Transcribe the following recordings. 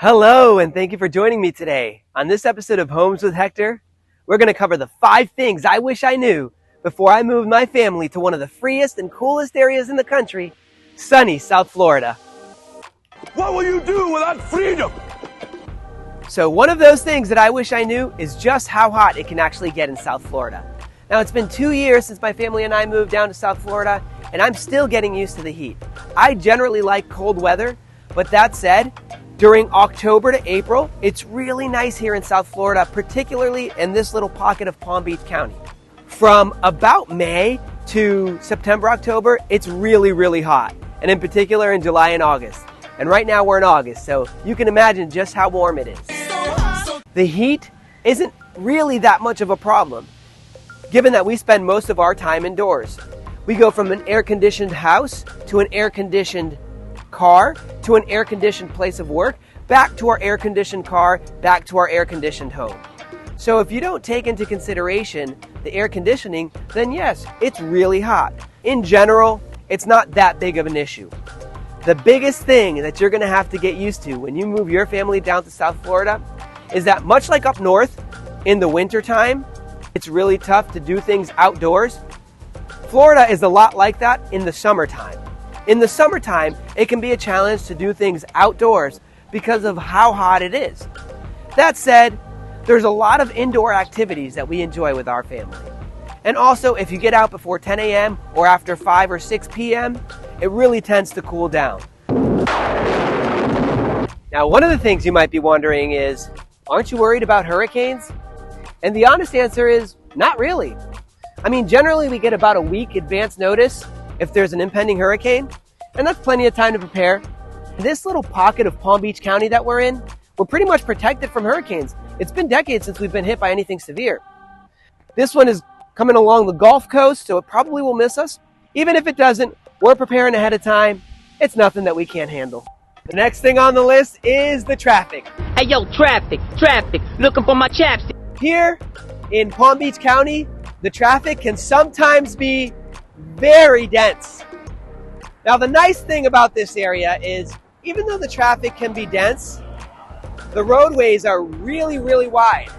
Hello, and thank you for joining me today. On this episode of Homes with Hector, we're going to cover the 5 things I wish I knew before I moved my family to one of the freest and coolest areas in the country, sunny South Florida. What will you do without freedom? So one of those things that I wish I knew is just how hot it can actually get in South Florida. Now, it's been 2 years since my family and I moved down to South Florida, and I'm still getting used to the heat. I generally like cold weather, but that said, during October to April, it's really nice here in South Florida, particularly in this little pocket of Palm Beach County. From about May to September, October, it's really, really hot, and in particular in July and August. And right now we're in August, so you can imagine just how warm it is. The heat isn't really that much of a problem, given that we spend most of our time indoors. We go from an air-conditioned house to an air-conditioned car to an air-conditioned place of work, back to our air-conditioned car, back to our air-conditioned home. So if you don't take into consideration the air conditioning, then yes, it's really hot. In general, it's not that big of an issue. The biggest thing that you're going to have to get used to when you move your family down to South Florida is that much like up north, in the wintertime, it's really tough to do things outdoors. Florida is a lot like that in the summertime. In the summertime, it can be a challenge to do things outdoors because of how hot it is. That said, there's a lot of indoor activities that we enjoy with our family. And also, if you get out before 10 a.m. or after 5 or 6 p.m., it really tends to cool down. Now, one of the things you might be wondering is, aren't you worried about hurricanes? And the honest answer is, not really. I mean, generally we get about a week advance notice if there's an impending hurricane, and that's plenty of time to prepare. This little pocket of Palm Beach County that we're in, we're pretty much protected from hurricanes. It's been decades since we've been hit by anything severe. This one is coming along the Gulf Coast, so it probably will miss us. Even if it doesn't, we're preparing ahead of time. It's nothing that we can't handle. The next thing on the list is the traffic. Hey yo, traffic, looking for my chapstick. Here in Palm Beach County, the traffic can sometimes be very dense. Now, the nice thing about this area is, even though the traffic can be dense, the roadways are really, really wide.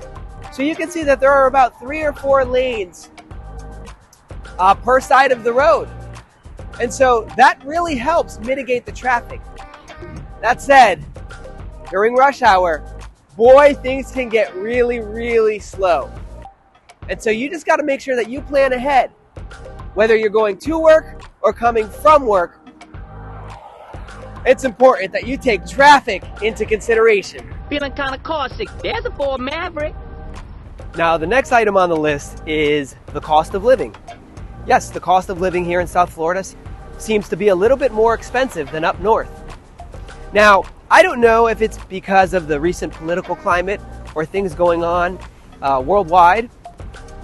So you can see that there are about 3 or 4 lanes per side of the road. And so that really helps mitigate the traffic. That said, during rush hour, boy, things can get really, really slow. And so you just got to make sure that you plan ahead. Whether you're going to work or coming from work, it's important that you take traffic into consideration. Feeling kind of caustic. There's a Ford Maverick. Now, the next item on the list is the cost of living. Yes, the cost of living here in South Florida seems to be a little bit more expensive than up north. Now, I don't know if it's because of the recent political climate or things going on worldwide.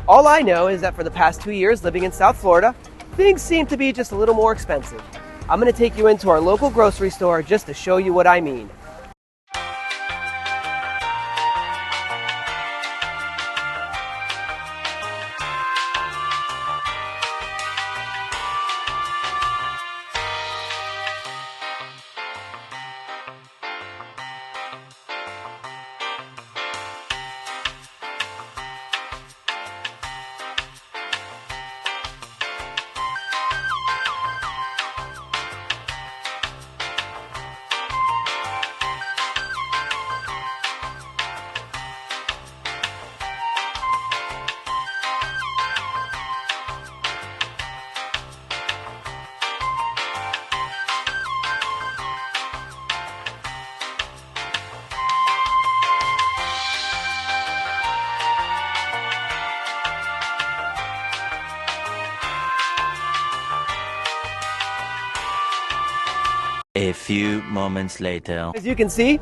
All I know is that for the past 2 years living in South Florida, things seem to be just a little more expensive. I'm going to take you into our local grocery store just to show you what I mean. A few moments later. As you can see,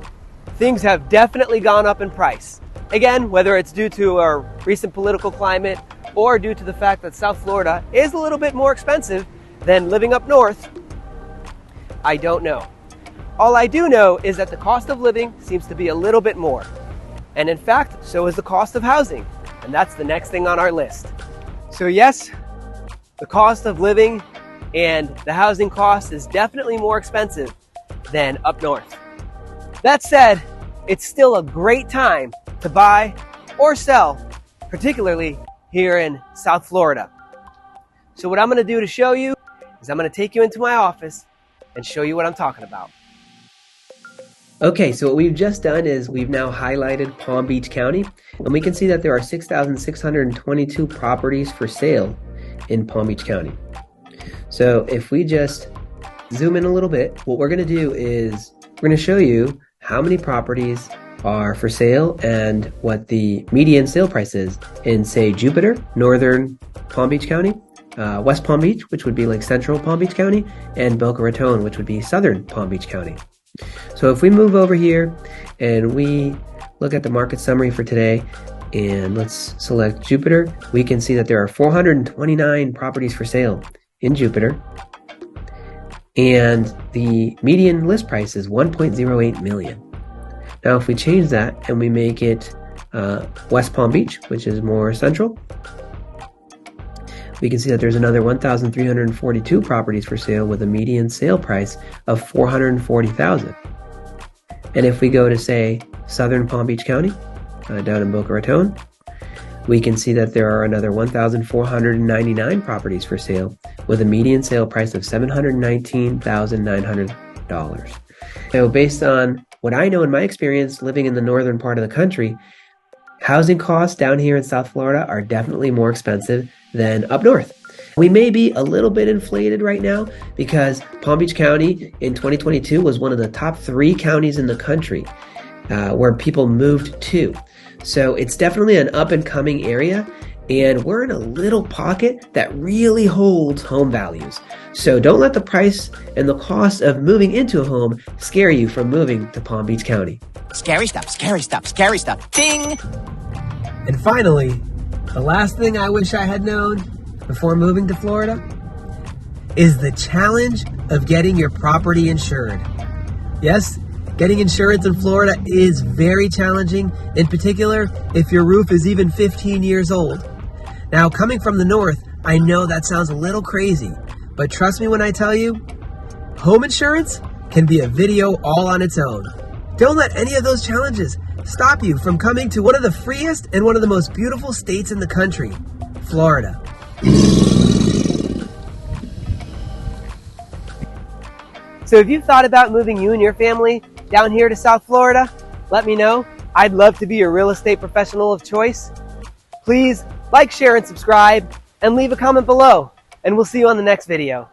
things have definitely gone up in price. Again, whether it's due to our recent political climate or due to the fact that South Florida is a little bit more expensive than living up north, I don't know. All I do know is that the cost of living seems to be a little bit more. And in fact, so is the cost of housing. And that's the next thing on our list. So yes, the cost of living and the housing cost is definitely more expensive than up north. That said, it's still a great time to buy or sell, particularly here in South Florida. So what I'm going to do to show you is I'm going to take you into my office and show you what I'm talking about. Okay, so what we've just done is we've now highlighted Palm Beach County, and we can see that there are 6,622 properties for sale in Palm Beach County. So if we just zoom in a little bit, what we're going to do is we're going to show you how many properties are for sale and what the median sale price is in, say, Jupiter, northern Palm Beach County, West Palm Beach, which would be like central Palm Beach County, and Boca Raton, which would be southern Palm Beach County. So if we move over here and we look at the market summary for today, and let's select Jupiter, we can see that there are 429 properties for sale in Jupiter, and the median list price is $1.08 million. Now if we change that and we make it West Palm Beach, which is more central, we can see that there's another 1,342 properties for sale with a median sale price of $440,000. And if we go to, say, southern Palm Beach County, down in Boca Raton, we can see that there are another 1,499 properties for sale with a median sale price of $719,900. So based on what I know in my experience living in the northern part of the country, housing costs down here in South Florida are definitely more expensive than up north. We may be a little bit inflated right now because Palm Beach County in 2022 was one of the top 3 counties in the country where people moved to. So it's definitely an up and coming area, and we're in a little pocket that really holds home values. So don't let the price and the cost of moving into a home scare you from moving to Palm Beach County. Scary stuff, scary stuff, scary stuff. Ding! And finally, the last thing I wish I had known before moving to Florida is the challenge of getting your property insured. Yes, getting insurance in Florida is very challenging, in particular if your roof is even 15 years old. Now, coming from the north, I know that sounds a little crazy, but trust me when I tell you, home insurance can be a video all on its own. Don't let any of those challenges stop you from coming to one of the freest and one of the most beautiful states in the country, Florida. So if you've thought about moving you and your family down here to South Florida, let me know. I'd love to be your real estate professional of choice. Please like, share, and subscribe, and leave a comment below. And we'll see you on the next video.